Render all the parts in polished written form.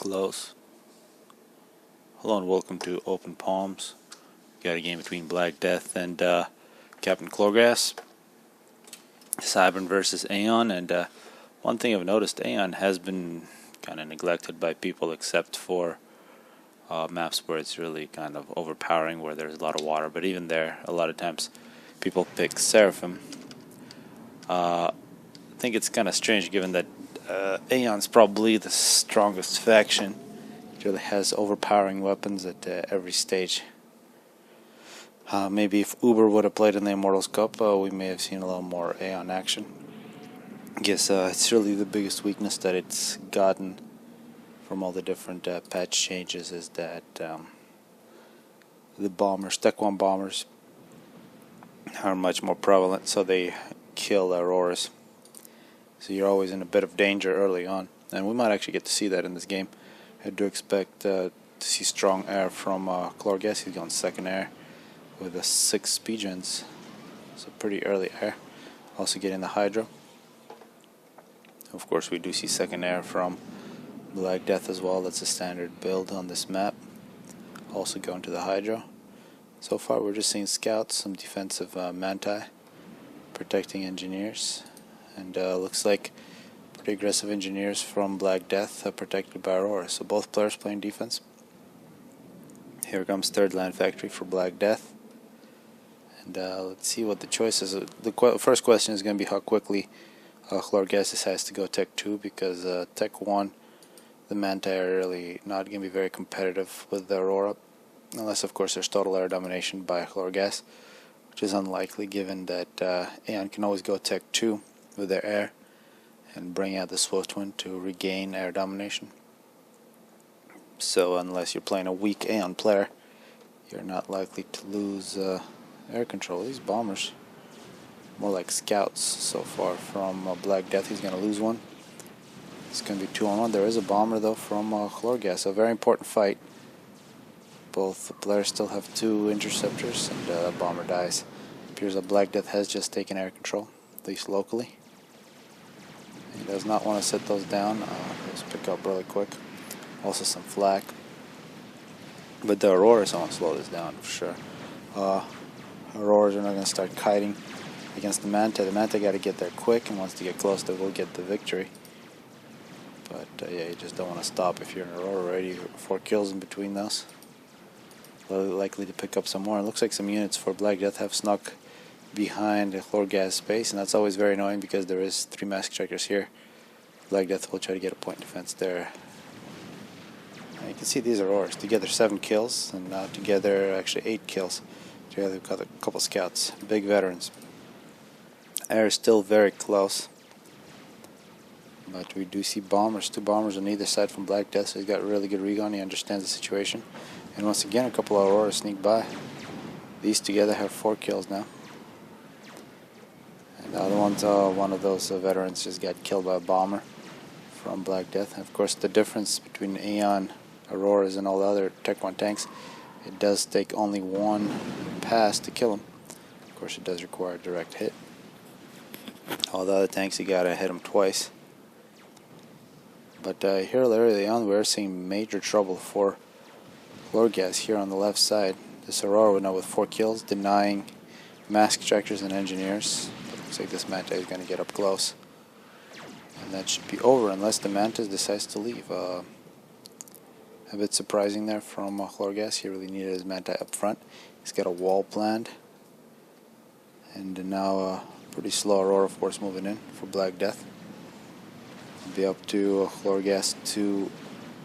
close. Hello and welcome to Open Palms. Got a game between BlackDeath and Captain Chlorgas. Cybern versus Aeon, and one thing I've noticed, Aeon has been kind of neglected by people except for maps where it's really kind of overpowering, where there's a lot of water, but even there, a lot of times people pick Seraphim. I think it's kind of strange given that Aeon's probably the strongest faction. It really has overpowering weapons at every stage. Maybe if Uber would have played in the Immortals Cup, we may have seen a little more Aeon action. I guess it's really the biggest weakness that it's gotten from all the different patch changes is that the bombers, Tech 1 bombers, are much more prevalent, so they kill Auroras. So you're always in a bit of danger early on, and we might actually get to see that in this game. I do expect to see strong air from Chlorgas. He's going second air with a 6 speed gens, so pretty early air. Also getting the Hydro. Of course, we do see second air from BlackDeath as well. That's a standard build on this map. Also going to the Hydro. So far, we're just seeing scouts, some defensive manti, protecting engineers, and looks like pretty aggressive engineers from BlackDeath protected by Aurora. So both players playing defense. Here comes third land factory for BlackDeath. And let's see what the choice is. The first question is going to be how quickly Chlorgas decides to go Tech 2, because Tech 1, the Manti are really not going to be very competitive with the Aurora, unless of course there's total air domination by Chlorgas, which is unlikely given that Aeon can always go Tech 2 with their air and bring out the Swiftwind to regain air domination. So unless you're playing a weak Aeon player, you're not likely to lose air control. These bombers, more like scouts so far from BlackDeath. He's going to lose one. It's going to be 2-on-1. There is a bomber though from Chlorgas. A very important fight. Both players still have 2 interceptors, and a bomber dies. Appears that BlackDeath has just taken air control, at least locally. He does not want to set those down. Let's pick up really quick. Also some flak. But the Auroras, I want to slow this down for sure. Auroras are not going to start kiting against the Manta. The Manta got to get there quick, and once they get close, they will get the victory. But yeah, you just don't want to stop if you're an Aurora already. 4 kills in between those. Likely to pick up some more. It looks like some units for BlackDeath have snuck behind the Chlorgas space, and that's always very annoying because there is 3 mask checkers here. BlackDeath will try to get a point defense there. And you can see these Auroras together 7 kills, and now together actually 8 kills. Together we've got a couple scouts, big veterans. Air is still very close, but we do see bombers, 2 bombers on either side from BlackDeath, so he's got really good recon. He understands the situation, and once again a couple of Auroras sneak by. These together have 4 kills now. The other one's one of those veterans just got killed by a bomber from BlackDeath. And of course, the difference between Aeon, Auroras, and all the other Tech 1 tanks, it does take only 1 pass to kill them. Of course, it does require a direct hit. All the other tanks, you gotta hit them twice. But here early on, we're seeing major trouble for Chlorgas here on the left side. This Aurora now with 4 kills, denying mask tractors and engineers. Looks like this Manta is going to get up close, and that should be over unless the Manta decides to leave. A bit surprising there from Chlorgas. He really needed his Manta up front. He's got a wall planned, and now a pretty slow Aurora force moving in for BlackDeath. It'll be up to Chlorgas to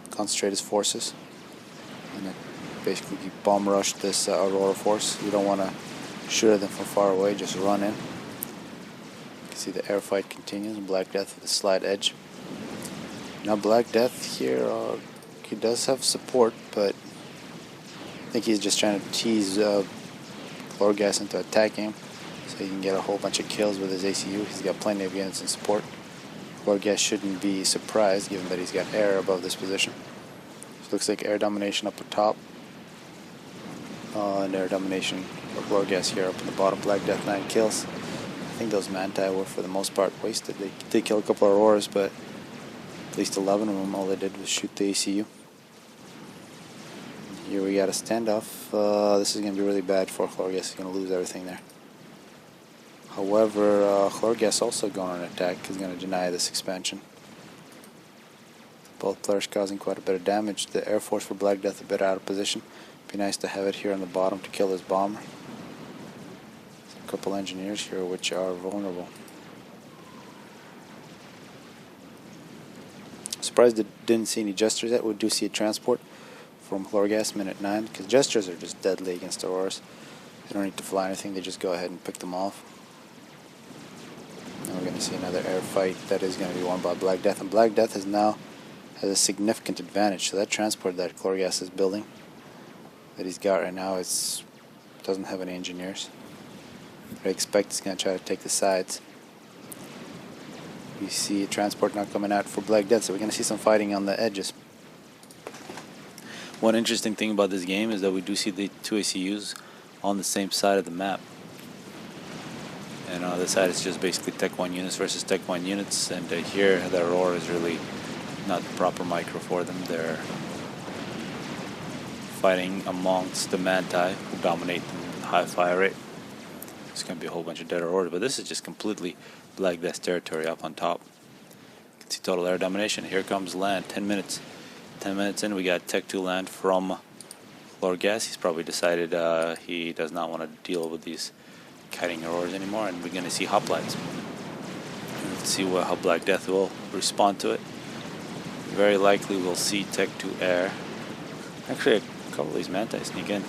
concentrate his forces and basically bomb rush this Aurora force. You don't want to shoot at them from far away, just run in. See the air fight continues, and BlackDeath with a slight edge. Now BlackDeath here, he does have support, but I think he's just trying to tease Chlorgas into attacking him so he can get a whole bunch of kills with his ACU. He's got plenty of units in support. Chlorgas shouldn't be surprised given that he's got air above this position. So looks like air domination up at top, and air domination for Chlorgas here up in the bottom. BlackDeath 9 kills. I think those Manti were for the most part wasted. They did kill a couple of Auroras, but At least 11 of them, all they did was shoot the ACU. Here we got a standoff. This is going to be really bad for Chlorgas. He's going to lose everything there. However, Chlorgas also going on an attack. He's going to deny this expansion. Both players causing quite a bit of damage. The Air Force for BlackDeath a bit out of position. Be nice to have it here on the bottom to kill this bomber. A couple engineers here which are vulnerable. Surprised that didn't see any gestures yet. We do see a transport from Chlorgas minute 9, because gestures are just deadly against Auroras. They don't need to fly anything, they just go ahead and pick them off. And we're going to see another air fight that is going to be won by BlackDeath, and BlackDeath has a significant advantage. So that transport that Chlorgas is building, that he's got right now, doesn't have any engineers. I expect he's going to try to take the sides. You see a transport not coming out for BlackDeath, so we're going to see some fighting on the edges. One interesting thing about this game is that we do see the two ACUs on the same side of the map. And on this side it's just basically Tech 1 units versus Tech 1 units, and here the Aurora is really not the proper micro for them. They're fighting amongst the Manti, who dominate in high fire rate. There's going to be a whole bunch of dead Auroras, but this is just completely BlackDeath territory up on top. You can see total air domination. Here comes land, 10 minutes. 10 minutes in, we got Tech 2 land from Chlorgas. He's probably decided he does not want to deal with these kiting Auroras anymore, and we're going to see hoplites. Let's see how BlackDeath will respond to it. Very likely we'll see Tech 2 air. Actually, a couple of these Manti sneak in,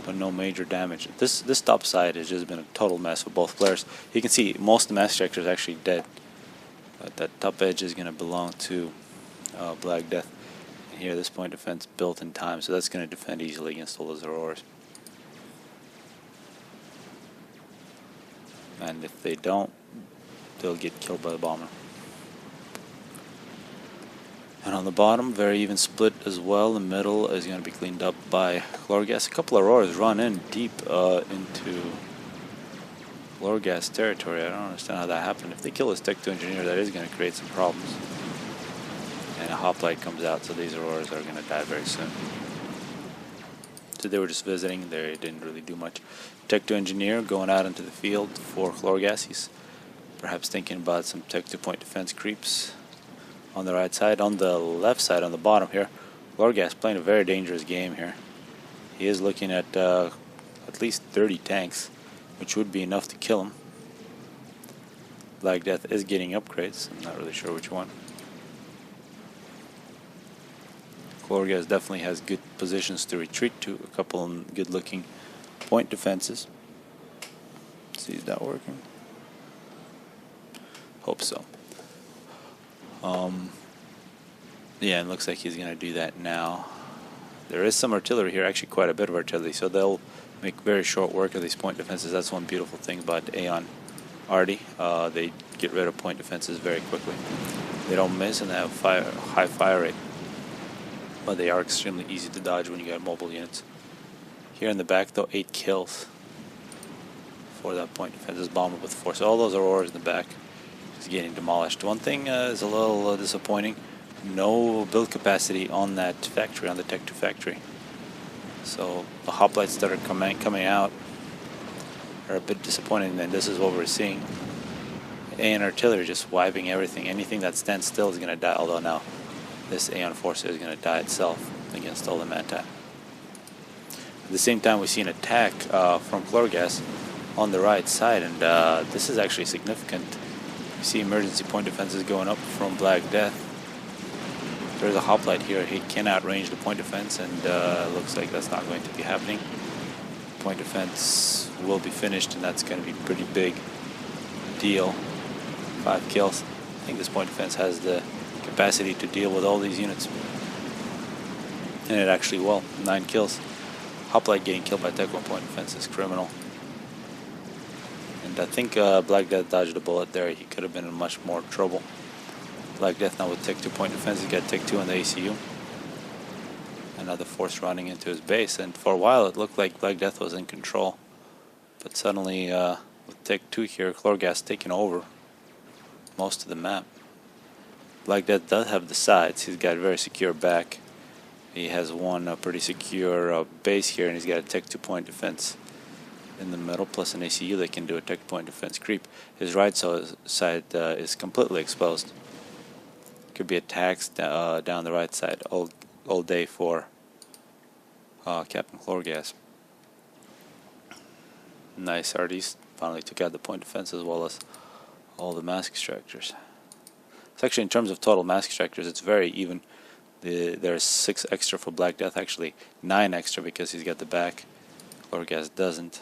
but no major damage. This top side has just been a total mess for both players. You can see most of the mass ejector is actually dead, but that top edge is going to belong to BlackDeath. Here, this point defense built in time, so that's going to defend easily against all those Auroras. And if they don't, they'll get killed by the bomber. And on the bottom, very even split as well. The middle is going to be cleaned up by Chlorgas. A couple of Auroras run in deep into Chlorgas territory. I don't understand how that happened. If they kill this Tech 2 engineer, that is going to create some problems. And a hoplite comes out, so these Auroras are going to die very soon. So they were just visiting, they didn't really do much. Tech 2 engineer going out into the field for Chlorgas. He's perhaps thinking about some Tech 2 point defense creeps on the right side. On the left side, on the bottom here, Chlorgas playing a very dangerous game here. He is looking at least 30 tanks, which would be enough to kill him. BlackDeath is getting upgrades, I'm not really sure which one. Chlorgas definitely has good positions to retreat to, a couple of good looking point defenses. Let's see, is that working? Hope so. Yeah, it looks like he's going to do that now. There is some artillery here, actually quite a bit of artillery, so they'll make very short work of these point defenses. That's one beautiful thing about Aeon Arty. They get rid of point defenses very quickly. They don't miss and they have high fire rate, but they are extremely easy to dodge when you got mobile units. Here in the back though, 8 kills for that point defense. This bomber with 4. So all those Auroras in the back is getting demolished. One thing is a little disappointing. No build capacity on that factory, on the Tech 2 factory. So the hoplites that are coming out are a bit disappointing, and this is what we're seeing. Aeon artillery just wiping everything. Anything that stands still is going to die, although now this Aeon force is going to die itself against all the Manti. At the same time, we see an attack from Chlorgas on the right side, and this is actually significant. You see emergency point defenses going up from BlackDeath. There's a hoplite here. He can outrange the point defense, and looks like that's not going to be happening. Point defense will be finished, and that's going to be a pretty big deal. 5 kills. I think this point defense has the capacity to deal with all these units, and it actually will. 9 kills. Hoplite getting killed by Tech 1 point defense is criminal. And I think BlackDeath dodged a bullet there. He could have been in much more trouble. BlackDeath now with Tech 2 point defense. He's got Tech 2 on the ACU. Another force running into his base, and for a while it looked like BlackDeath was in control. But suddenly, with Tech 2 here, Chlorgas taking over most of the map. BlackDeath does have the sides. He's got a very secure back. He has one pretty secure base here, and he's got a Tech 2-point defense in the middle, plus an ACU that can do a Tech point defense creep. His right side is completely exposed. Could be attacks down the right side all day for Captain Chlorgas. Nice RDs. Finally took out the point defense as well as all the mask extractors. It's actually, in terms of total mask extractors, it's very even. There's 6 extra for BlackDeath, actually 9 extra because he's got the back. Chlorgas doesn't.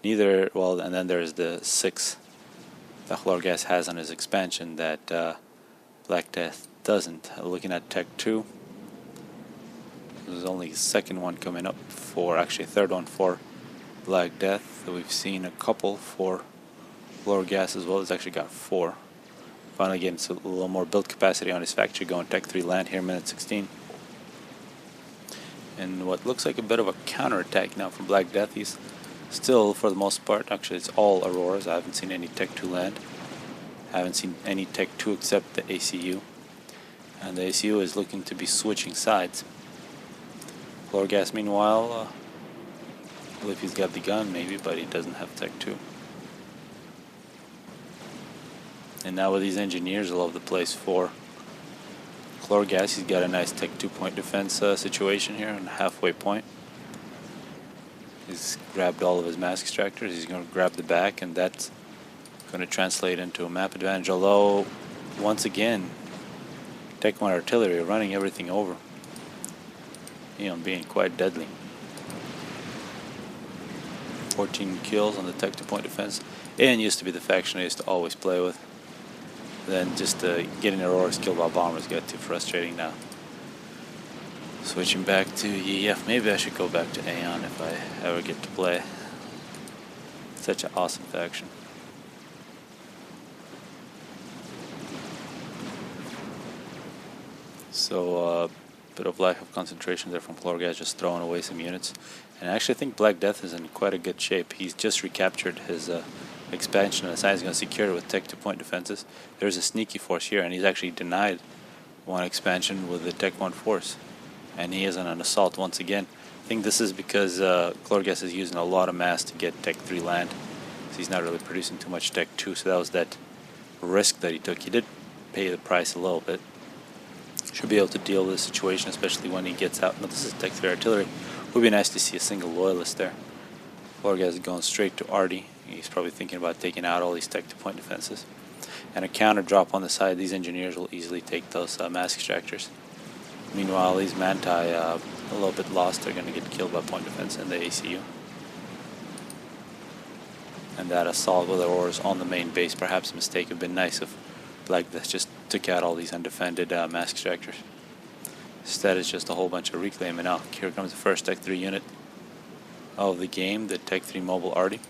And then there's the 6 that Chlorgas has on his expansion that BlackDeath doesn't. Looking at Tech 2, there's only a second one coming up for, actually a third one for BlackDeath. We've seen a couple for Chlorgas as well. He's actually got 4. Finally getting a little more build capacity on his factory, going Tech 3 land here, minute 16. And what looks like a bit of a counterattack now from BlackDeath. He's still, for the most part, actually it's all Auroras. I haven't seen any Tech 2 land. I haven't seen any Tech 2 except the ACU. And the ACU is looking to be switching sides. Chlorgas, meanwhile, I believe he's got the gun maybe, but he doesn't have Tech 2. And now with these engineers all over the place for Chlorgas, he's got a nice Tech 2-point defense situation here on the halfway point. He's grabbed all of his mask extractors. He's going to grab the back, and that's going to translate into a map advantage. Although, once again, Tech 1 artillery running everything over. Being quite deadly. 14 kills on the Tech 2-point defense. And used to be the faction I used to always play with. Then just getting Auroras killed by bombers got too frustrating now. Switching back to EF. Maybe I should go back to Aeon if I ever get to play. Such an awesome faction. So bit of lack of concentration there from Chlorgas, just throwing away some units. And I actually think BlackDeath is in quite a good shape. He's just recaptured his expansion, and he's going to secure it with Tech 2-point defenses. There's a sneaky force here, and he's actually denied one expansion with the Tech 1 force. And he is on an assault once again. I think this is because Chlorgas is using a lot of mass to get Tech 3 land. So he's not really producing too much Tech 2, so that was that risk that he took. He did pay the price a little bit. Should be able to deal with the situation, especially when he gets out. Now this is Tech 3 artillery. Would be nice to see a single loyalist there. Chlorgas is going straight to Artie. He's probably thinking about taking out all these Tech 2-point defenses. And a counter drop on the side. These engineers will easily take those mass extractors. Meanwhile, these Manti, a little bit lost. They're going to get killed by point defense and the ACU. And that assault with Auroras on the main base, perhaps a mistake. It would have been nice if BlackDeath just took out all these undefended mass extractors. Instead, it's just a whole bunch of reclaim. And now, here comes the first Tech 3 unit of the game, the Tech 3 Mobile Artie.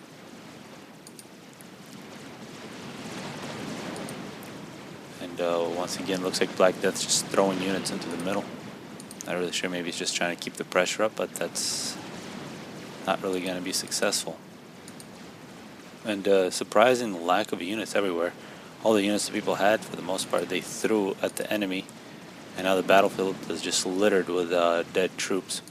And once again, looks like BlackDeath's just throwing units into the middle. Not really sure, maybe he's just trying to keep the pressure up, but that's not really going to be successful. And surprising lack of units everywhere. All the units that people had, for the most part, they threw at the enemy. And now the battlefield is just littered with dead troops.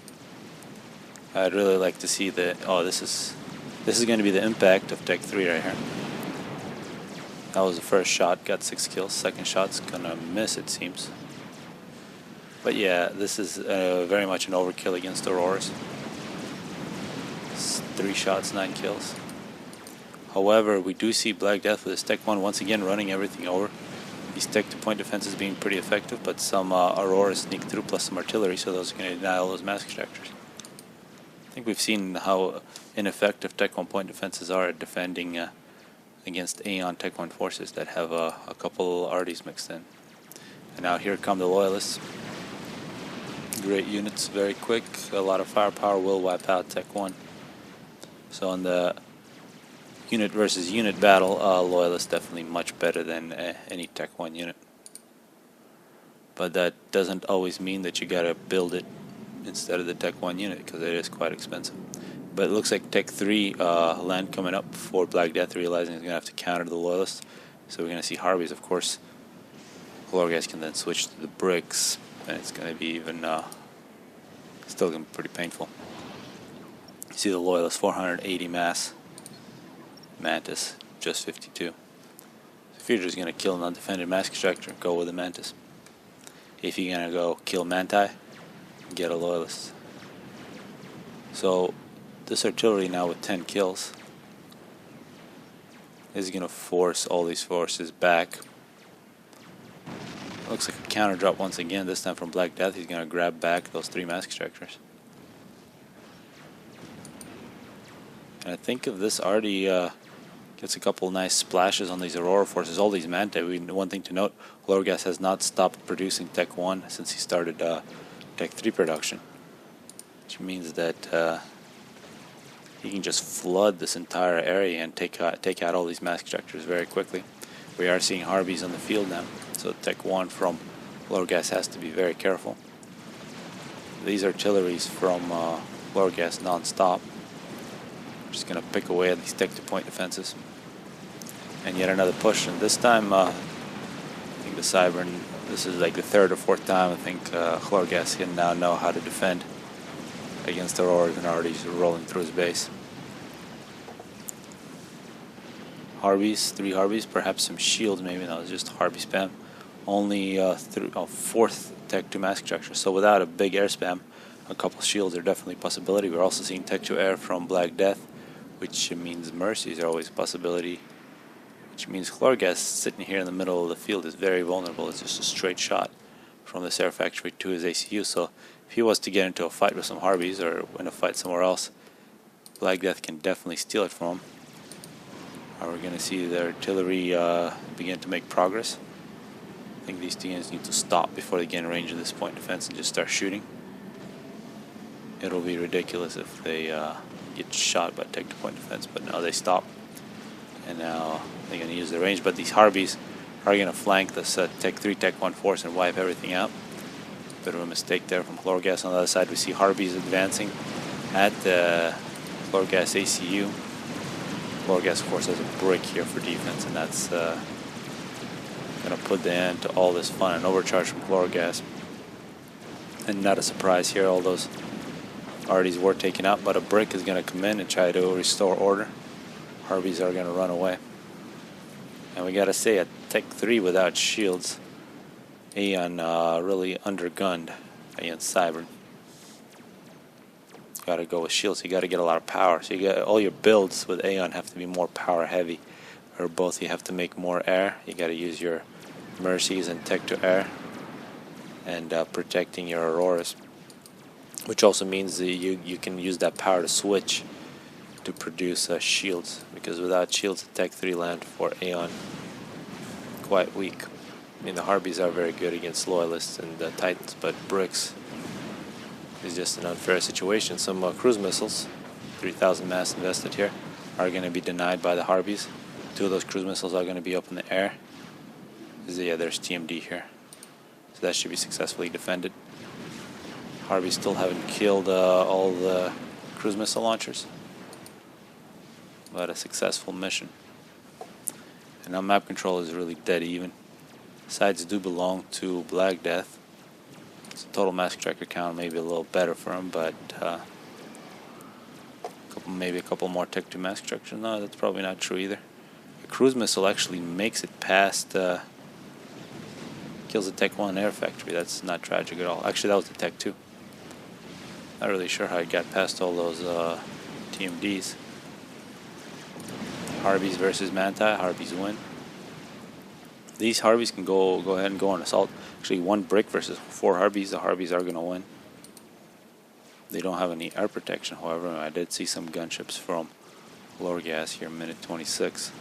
I'd really like to see the... Oh, this is going to be the impact of Tech 3 right here. That was the first shot, got 6 kills. Second shot's gonna miss, it seems. But yeah, this is very much an overkill against Auroras. 3 shots, 9 kills. However, we do see BlackDeath with his Tech 1 once again running everything over. These Tech 2-point defenses being pretty effective, but some Auroras sneak through, plus some artillery, so those are going to deny all those mask extractors. I think we've seen how ineffective Tech 1-point defenses are at defending against Aeon Tech 1 forces that have a couple Arties mixed in. And now here come the Loyalists. Great units, very quick. A lot of firepower will wipe out Tech 1. So in the unit versus unit battle, Loyalists definitely much better than any Tech 1 unit. But that doesn't always mean that you gotta build it instead of the Tech 1 unit, because it is quite expensive. But it looks like Tech 3 land coming up for BlackDeath, realizing he's going to have to counter the Loyalists. So we're going to see Harveys, of course. Chlorgas can then switch to the bricks, and it's going to be even still going to be pretty painful. You see the Loyalist 480 mass, Mantis just 52. If you're just going to kill an undefended mass extractor, go with the Mantis. If you're going to go kill Manti, get a Loyalist. So this artillery now with 10 kills is going to force all these forces back. Looks like a counter drop once again, this time from BlackDeath. He's going to grab back those 3 mass extractors. And I think if this already gets a couple nice splashes on these Aurora forces, all these Manti. One thing to note, Chlorgas has not stopped producing Tech 1 since he started Tech 3 production. Which means that he can just flood this entire area and take out all these mass extractors very quickly. We are seeing Harbies on the field now, so Tech 1 from Chlorgas has to be very careful. These artilleries from Chlorgas non-stop. Just going to pick away at these Tech 2 point defenses. And yet another push, and this time I think the Cybern, this is like the 3rd or 4th time I think Chlorgas can now know how to defend against Auroras and already rolling through his base. Harbies, 3 Harbies, perhaps some shields maybe. No, it's just Harbie spam. Only 4th Tech 2 mass extractor. So without a big air spam, a couple shields are definitely a possibility. We're also seeing Tech 2 air from BlackDeath, which means Mercies are always a possibility. Which means Chlorgas sitting here in the middle of the field is very vulnerable. It's just a straight shot from this air factory to his ACU. So if he was to get into a fight with some Harbies or win a fight somewhere else, BlackDeath can definitely steal it from him. We're going to see the artillery begin to make progress. I think these two units need to stop before they get in range of this point defense and just start shooting. It'll be ridiculous if they get shot by Tech 2 point defense, but now they stop. And now they're going to use the range, but these Harbies are going to flank this Tech 3, Tech 1 force and wipe everything out. Bit of a mistake there from Chlorgas. On the other side, we see Harbies advancing at the Chlorgas ACU. Chlorgas, of course, has a brick here for defense, and that's going to put the end to all this fun. An overcharge from Chlorgas. And not a surprise here, all those Arties were taken out, but a brick is going to come in and try to restore order. Harbies are going to run away. And we got to say, at Tech 3 without shields, Aeon really undergunned against Cybern. Got to go with shields. You got to get a lot of power. So you got all your builds with Aeon have to be more power heavy, or both you have to make more air. You got to use your Mercies and Tech 2 air, and protecting your Auroras, which also means that you can use that power to switch to produce shields, because without shields, the Tech 3 land for Aeon quite weak. I mean, the Harbies are very good against Loyalists and Titans, but bricks is just an unfair situation. Some cruise missiles, 3,000 mass invested here, are going to be denied by the Harbies. 2 of those cruise missiles are going to be up in the air. Yeah, there's TMD here, so that should be successfully defended. Harbies still haven't killed all the cruise missile launchers, but a successful mission. And now map control is really dead even. Sides do belong to BlackDeath. So total mass extractor count may be a little better for him, but maybe a couple more Tech 2 mass extractors. No, that's probably not true either. A cruise missile actually makes it past, kills the Tech 1 air factory. That's not tragic at all. Actually, that was the Tech 2. Not really sure how it got past all those TMDs. Harbies versus Manti. Harbies win. These Harbies can go ahead and go on assault. Actually, 1 brick versus 4 Harbies. The Harbies are going to win. They don't have any air protection, however. I did see some gunships from Chlorgas here, minute 26.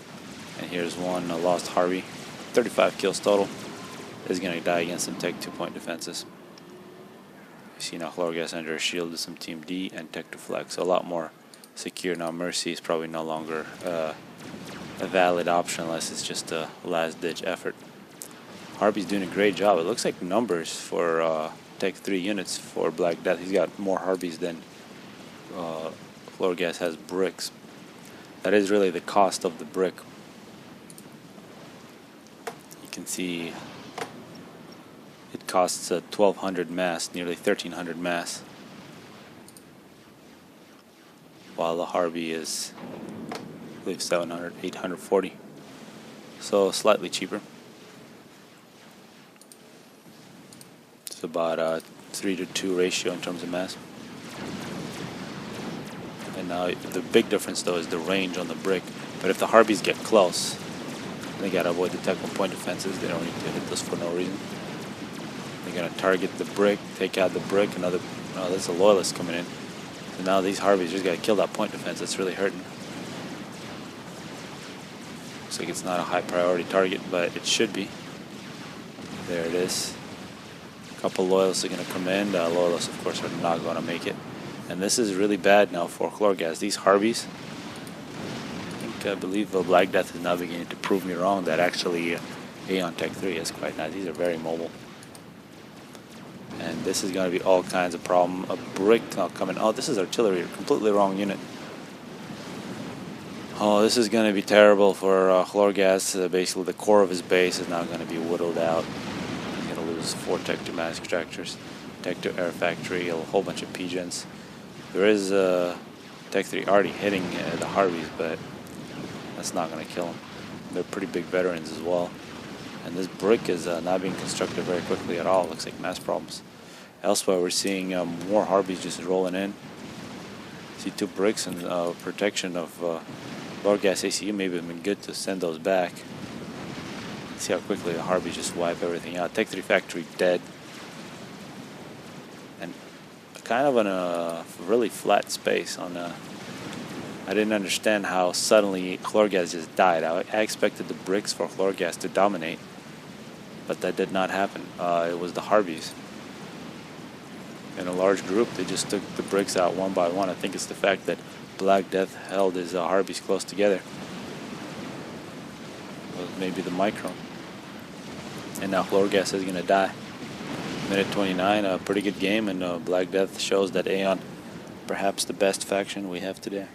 And here's one lost Harby. 35 kills total. Is going to die against some Tech 2 point defenses. You see now Chlorgas under a shield with some Team D and Tech 2 flex. So a lot more secure now. Mercy is probably no longer a valid option unless it's just a last-ditch effort. Harby's doing a great job. It looks like numbers for Tech 3 units for BlackDeath. He's got more Harbies than Chlorgas has bricks. That is really the cost of the brick. You can see costs 1,200 mass, nearly 1,300 mass, while the Harvey is, I believe, 700, 840. So slightly cheaper. It's about a 3-to-2 ratio in terms of mass. And now the big difference though is the range on the brick. But if the Harveys get close, they gotta avoid the tech-1 point defenses. They don't need to hit those for no reason. They're gonna target the brick, take out the brick. Another, oh, there's a loyalist coming in. So now these Harveys just gotta kill that point defense. That's really hurting. Looks like it's not a high priority target, but it should be. There it is. A couple loyalists are gonna come in. The loyalists, of course, are not gonna make it. And this is really bad now for Chlorgas. These Harveys, I believe BlackDeath is now beginning to prove me wrong that actually Aeon Tech 3 is quite nice. These are very mobile. And this is going to be all kinds of problem. A brick now coming. Oh, this is artillery. Completely wrong unit. Oh, this is going to be terrible for Chlorgas. Basically, the core of his base is now going to be whittled out. He's going to lose 4 Tech 2 mass extractors, Tech 2 air factory, a whole bunch of pigeons. There is Tech 3 already hitting the Harveys, but that's not going to kill them. They're pretty big veterans as well. And this brick is not being constructed very quickly at all. Looks like mass problems. Elsewhere, we're seeing more Harveys just rolling in. See 2 bricks and protection of Chlorgas ACU. Maybe it would have been good to send those back. See how quickly the Harveys just wipe everything out. Tech 3 factory dead. And kind of on a really flat space on a... I didn't understand how suddenly Chlorgas just died. I expected the bricks for Chlorgas to dominate, but that did not happen. It was the Harveys. In a large group, they just took the bricks out one by one. I think it's the fact that BlackDeath held his Harveys close together. Well, maybe the micro. And now Chlorgas is going to die. Minute 29, a pretty good game, and BlackDeath shows that Aeon, perhaps the best faction we have today.